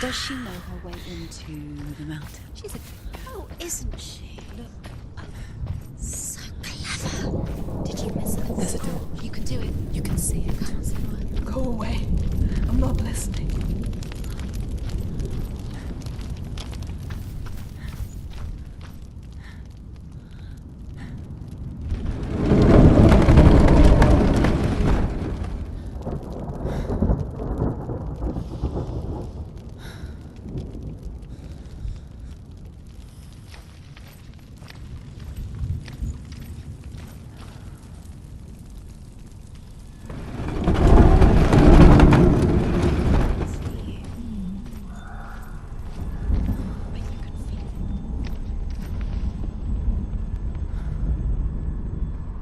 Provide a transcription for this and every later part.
Does she know her way into the mountain? She's a girl, isn't she? Look, so clever. Did you miss it? There's a door. You can do it. You can see it. Come on, Senua. Go away. I'm not listening.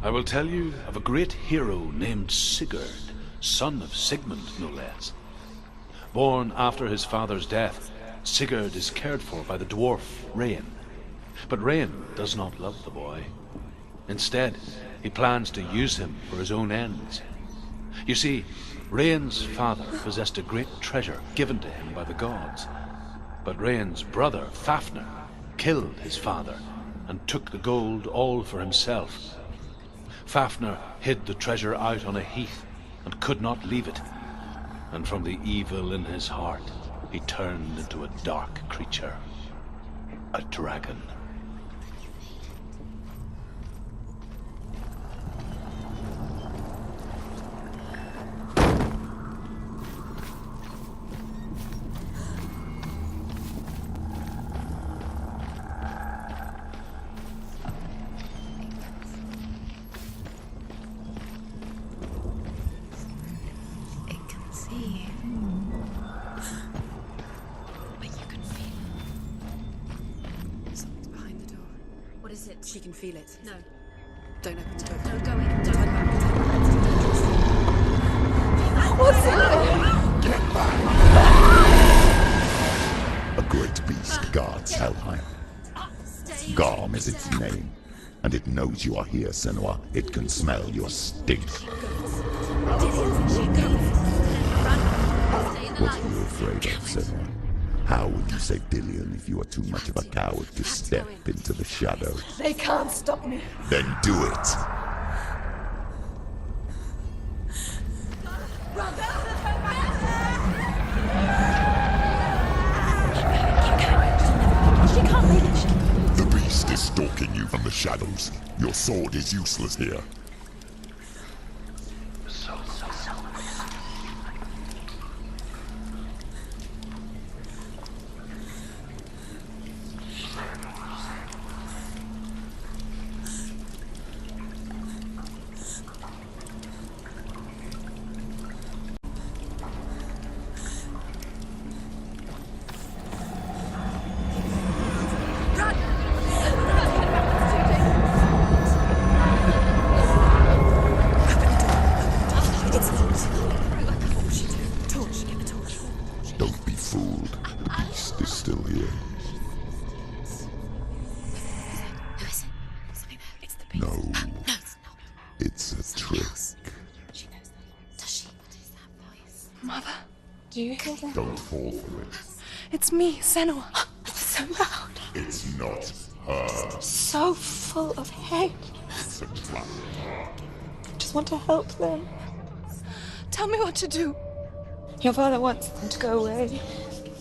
I will tell you of a great hero named Sigurd, son of Sigmund, no less. Born after his father's death, Sigurd is cared for by the dwarf Rain. But Rain does not love the boy. Instead, he plans to use him for his own ends. You see, Rain's father possessed a great treasure given to him by the gods. But Rain's brother, Fafnir, killed his father and took the gold all for himself. Fafnir hid the treasure out on a heath and could not leave it. And from the evil in his heart, he turned into a dark creature, a dragon. She can feel it. No. Don't open the door. Don't go in. Don't. What's in there? Get back! A great beast guards Helheim. Garm is its name, and it knows you are here, Senua. It can smell your stink. What are you afraid of, Senua? How would you save Dillion if you are too much of a coward to step into the shadows? They can't stop me. Then do it! She can't make it. The beast is stalking you from the shadows. Your sword is useless here. Don't be fooled. The beast is still here. Who is it? Something there. It's the beast. No, No, it's not. it's a trick. She knows that. Does she? What is that voice? Mother, do you hear that? Don't fall for it. It's me, Senua. It's so loud. It's not her. So full of hate. It's a trap. I just want to help them. Tell me what to do. Your father wants them to go away.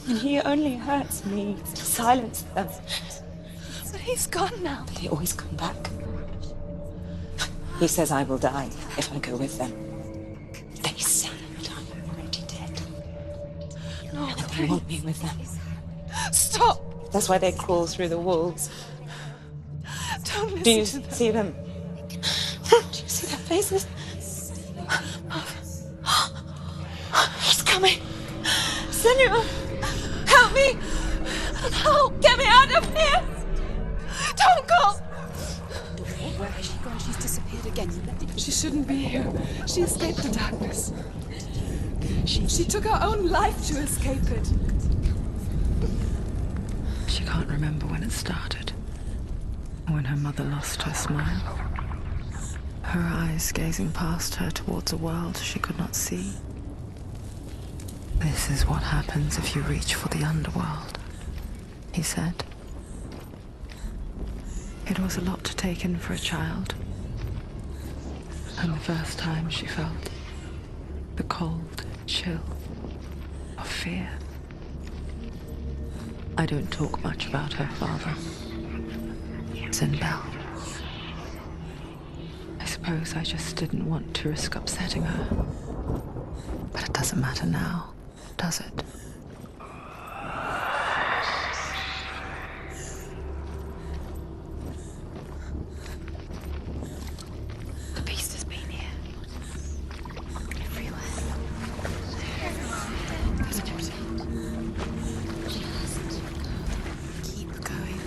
And he only hurts me to silence them. But he's gone now. They always come back. He says I will die if I go with them. They say that I'm already dead. No, And they want me with them. stop. That's why they crawl through the walls. Don't listen Do you to them. see them? Do you see their faces? He's coming. Senua, help me. Help, get me out of here. Don't go. Where has she gone? She's disappeared again. You left it. She shouldn't be here. She escaped the darkness. She took her own life to escape it. She can't remember when it started. When her mother lost her smile. Her eyes gazing past her towards a world she could not see. This is what happens if you reach for the underworld, he said. It was a lot to take in for a child. And the first time she felt the cold chill of fear. I don't talk much about her father, Sinbel. I suppose I just didn't want to risk upsetting her. But it doesn't matter now, does it? The beast has been here. Everywhere. Keep going.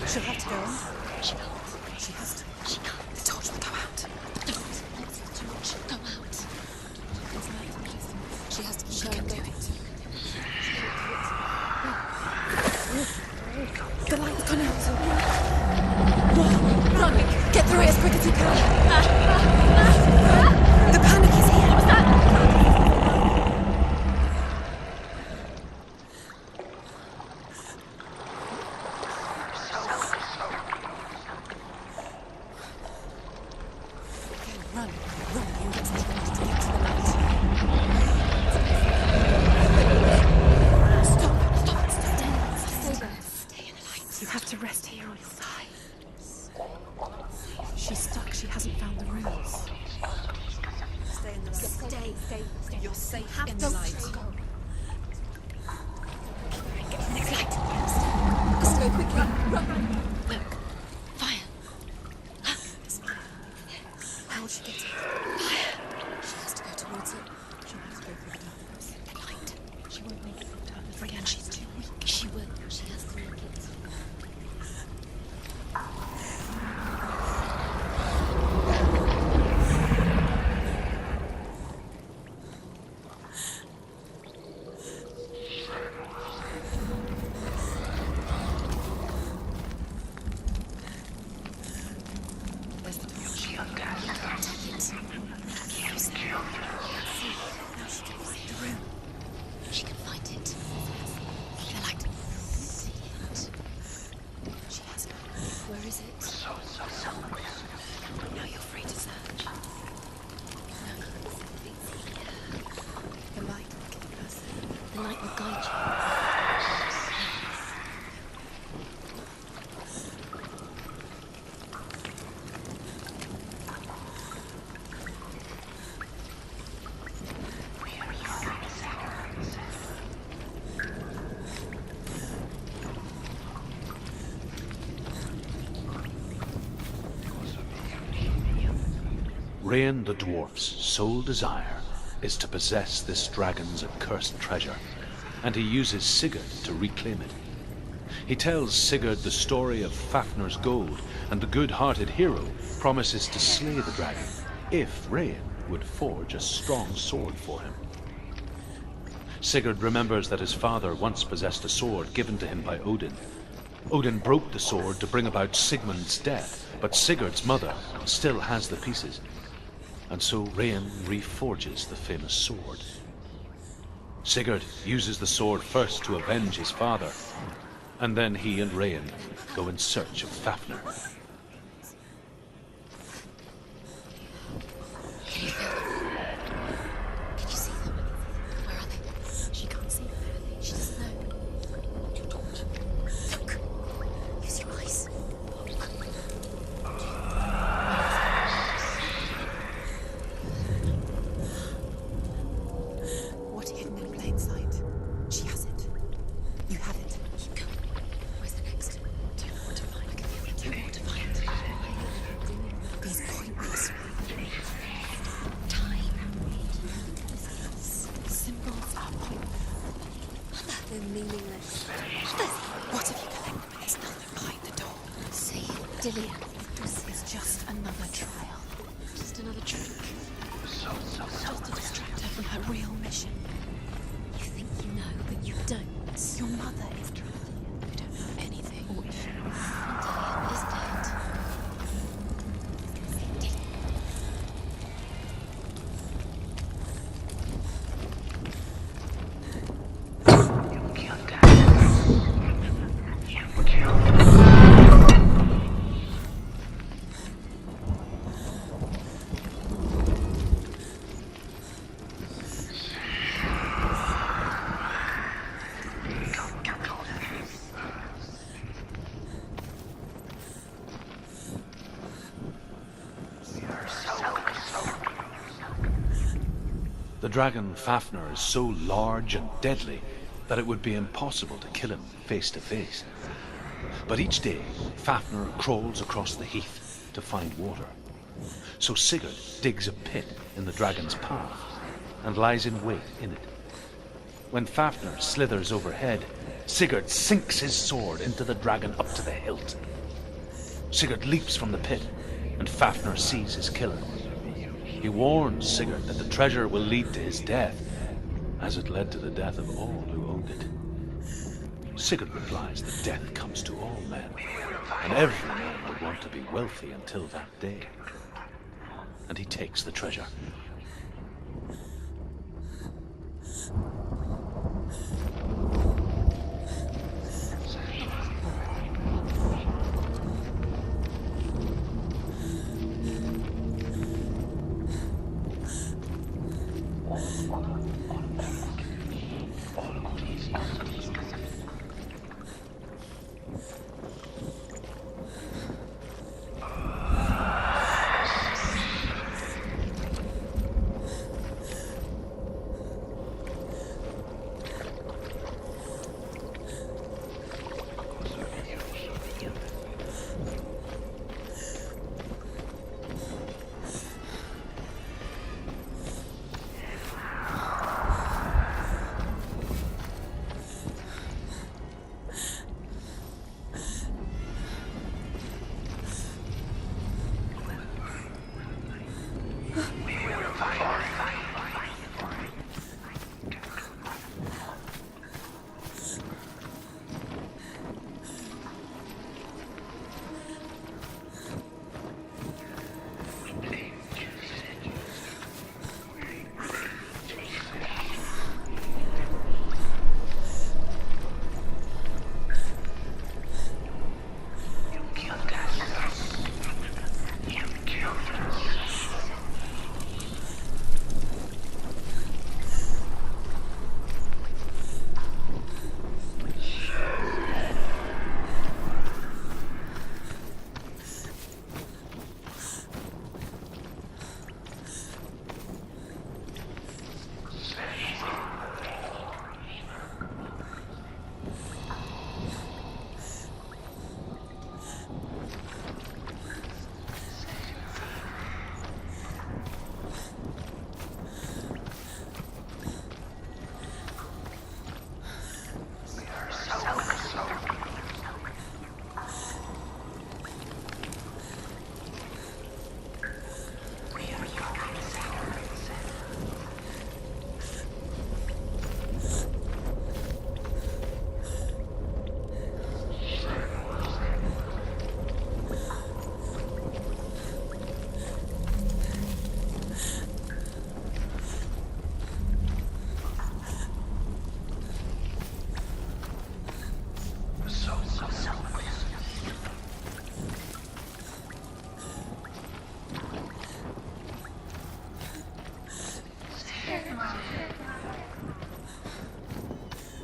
She'll have to go on. She can't. She has to. She can't. The torch will go out. Go out. She has to keep going. Do it. The light's gone out. Run! Get through it as quick as you can. The panic is here. What's that? Run, and get to the light, get to the light. Stop, stay there. Stay in the light. You have to rest here or you'll die. She's stuck, she hasn't found the runes. Stay in the light. Stay. You're safe Have in to the light. go. Get to the next light. Let's go quickly. Run. Look, fire. How will she get it? She has to go towards it. She'll have to go through the darkness. The light. She won't make it from darkness again. She's too weak. She will. She has to make it. There's the door. Take it. Now she can see the room. She can find it. The light. See it. She has it. Where is it? Now you're free to search. The light will get us. The light will guide you. Rain the dwarf's sole desire is to possess this dragon's accursed treasure, and he uses Sigurd to reclaim it. He tells Sigurd the story of Fafnir's gold, and the good-hearted hero promises to slay the dragon if Rain would forge a strong sword for him. Sigurd remembers that his father once possessed a sword given to him by Odin. Odin broke the sword to bring about Sigmund's death, but Sigurd's mother still has the pieces. And so Rain reforges the famous sword. Sigurd uses the sword first to avenge his father, and then he and Rain go in search of Fafnir. Can you see them? Where are they? She can't see. She doesn't know. You don't. Look. Use your eyes. What hidden in plain sight? She has it. You have it. Keep going. Where's the next? Do you want to find? I can feel it. Do you want to find? These pointless Time. symbols are pointless. They're meaningless. What if you collect them and there's nothing behind the door? See, Dillian. This is just another trial. Just another trick. Just to distract her from her real mission. You think you know, but you don't. Your mother is trapped. You don't know anything. Dillian is dead. The dragon Fafnir is so large and deadly that it would be impossible to kill him face to face. But each day, Fafnir crawls across the heath to find water. So Sigurd digs a pit in the dragon's path and lies in wait in it. When Fafnir slithers overhead, Sigurd sinks his sword into the dragon up to the hilt. Sigurd leaps from the pit, and Fafnir sees his killer. He warns Sigurd that the treasure will lead to his death, as it led to the death of all who owned it. Sigurd replies that death comes to all men, and every man will want to be wealthy until that day. And he takes the treasure.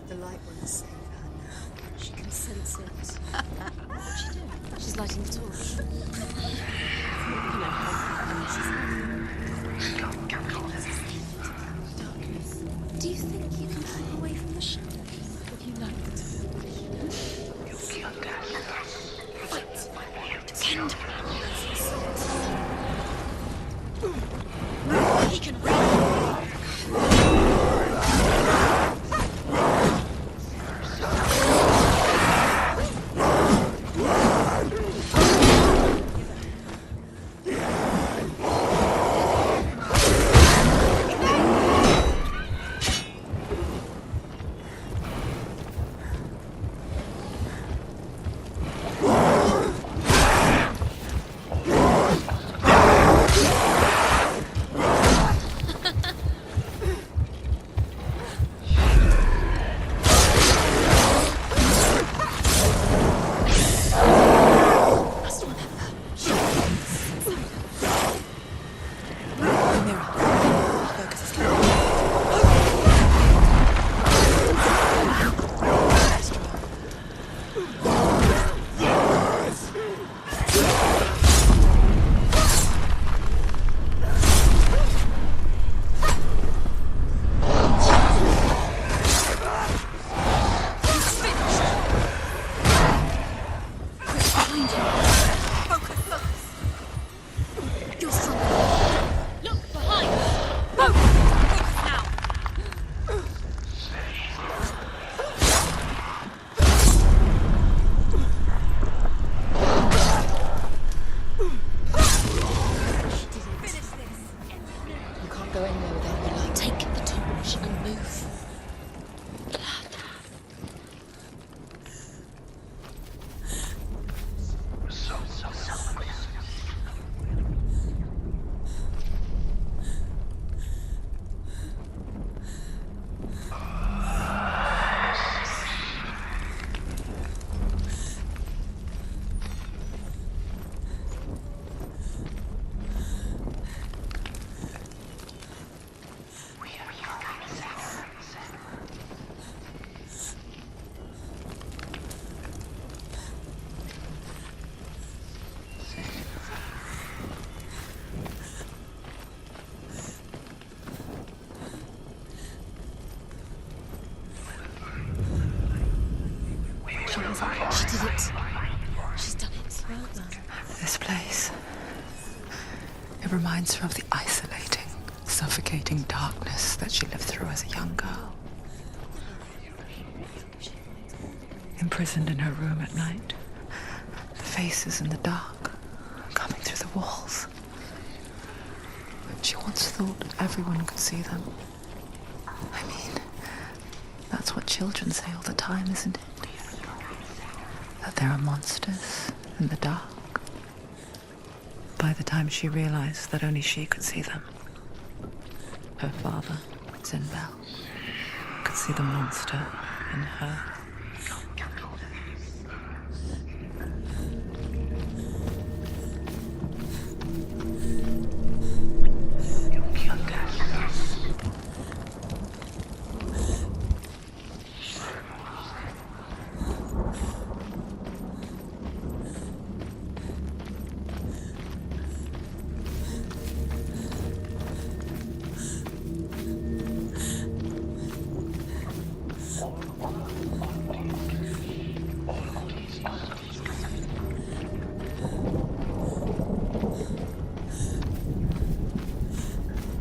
The light will save her now. She can sense it. What's she doing? She's lighting the torch. Do you think you can pull away from the shadow? Would you like to? Tend. He can She did it. She's done it. Well done. This place. It reminds her of the isolating, suffocating darkness that she lived through as a young girl. Imprisoned in her room at night, the faces in the dark, coming through the walls. She once thought everyone could see them. I mean, that's what children say all the time, isn't it? That there are monsters in the dark. By the time she realized that only she could see them, her father, Zinbel, could see the monster in her.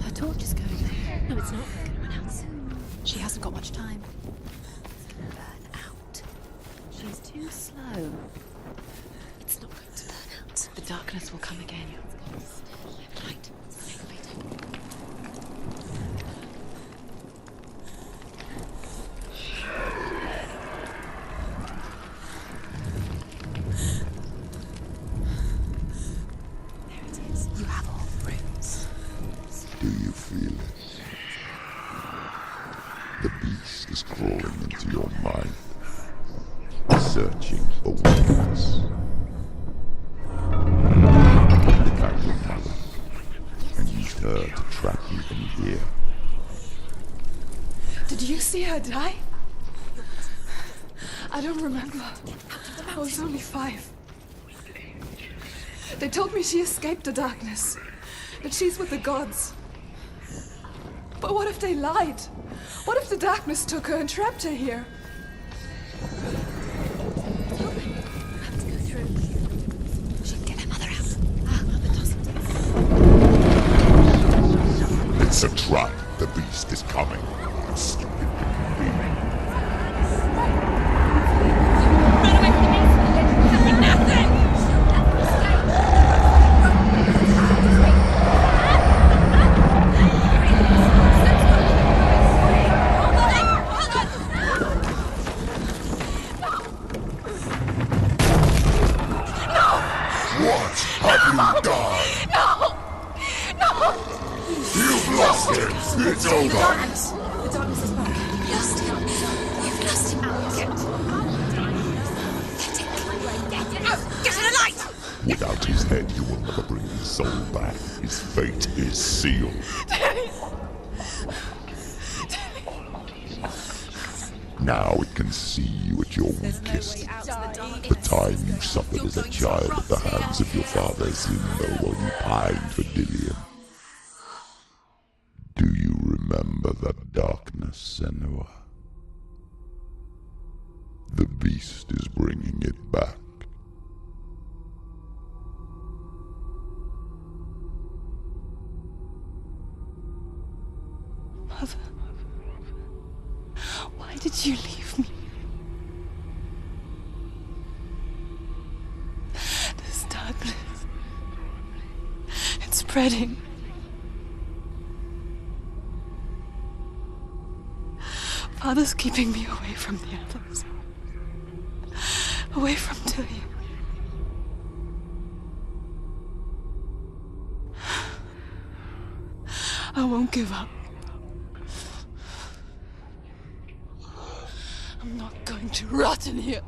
Her torch is going. No, it's not. It's going to run out soon. She hasn't got much time. Burn out. She's too slow. It's not going to burn out. The darkness will come again. Right. There it is. You have all the rooms. Do you feel it? The beast is crawling into your mind, searching for weakness. It found your mother and used her to trap you in here. Did you see her die? I don't remember. I was only 5. They told me she escaped the darkness, that she's with the gods. But what if they lied? What if the darkness took her and trapped her here? Have to go through. She can get her mother out. Ah, mother doesn't. It's a trap. The beast is coming. Stupid human being. Run away from the beast! For nothing! What have you done? You've lost him. It's over. The darkness is back. You've lost him. You've lost him. Get it out! Get in the light! Without his head, you will never bring his soul back. His fate is sealed. Now it can see you at your weakest. The time you suffered as a child at the hands of your father Zinbel while you pined for Dillium. Do you remember that darkness, Senua? The beast is bringing it back. Mother, why did you leave me? This darkness, it's spreading. Father's keeping me away from the others. Away from Dillium. I won't give up. I'm not going to rot in here.